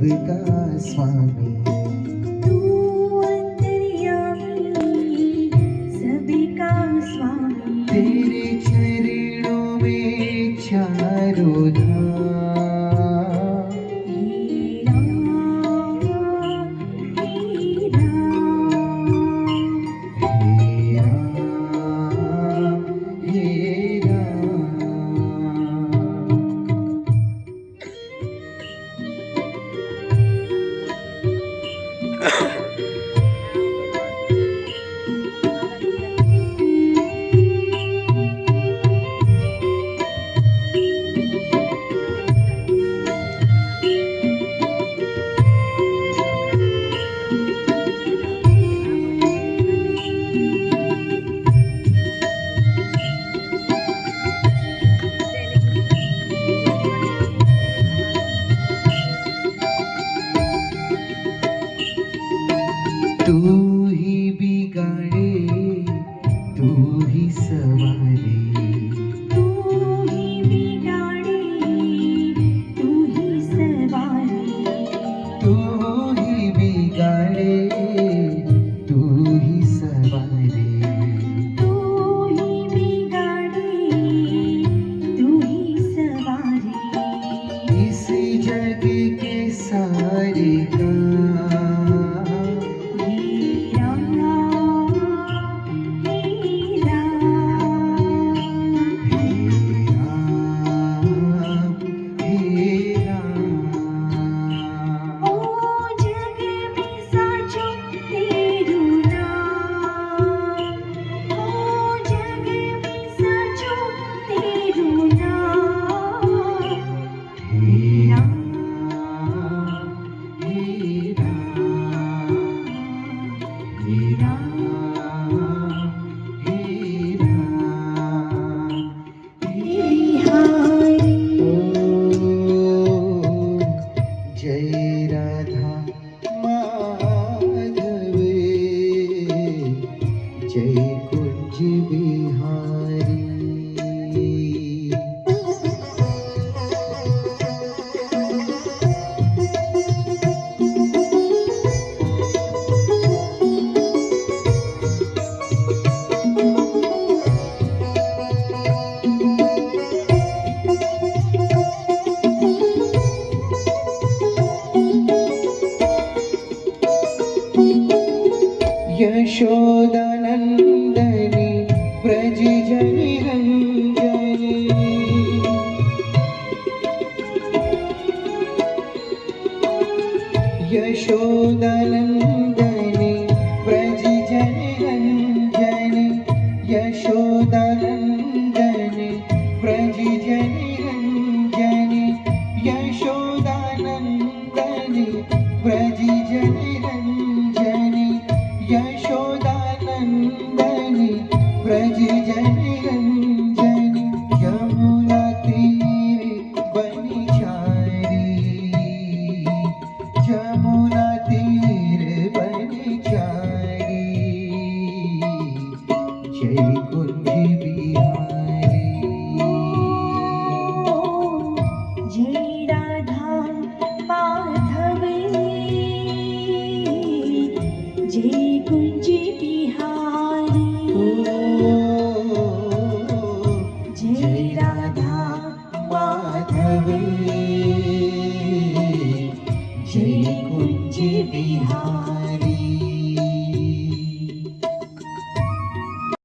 सबका स्वामी। तू अंतर्यामी सबका स्वामी। तेरे चरणों में चारों धाम। हे राम हे राम। हे राम हे राम। तू ही बिगाड़े तू ही सवारे। तू ही बिगाड़े तू ही सवारे। तू ही बिगाड़े तू ही सवारे। तू ही बिगाड़े तू ही सवारे। इस जग के सारे काम। हे राम हे राम। हे राम हे राम। ओ जग में साचो तेरू नाम। ओ जग में साचो तेरू नाम। हे राम हे राम। हे राम हे राम। बिहारी। ओ जय राधा माधवे जय कुंज बिहारी। यशोदानंदनी व्रज जनि रंजनी। यशोदानंदनी व्रज जनि रंजनी। यशोदानंदनी व्रज जनि रंजनी। यशोदानंदनी व्रज जनि रंजनी। यशोदानंदनी व्रज जनि रंजनी। यमुना तीरे बनिचारी। यमुना तीरे बनिचारी। जय कुंज बिहारी। जय राधा माधव जय कुंज बिहारी। जय राधा माधव जय कुंज बिहारी।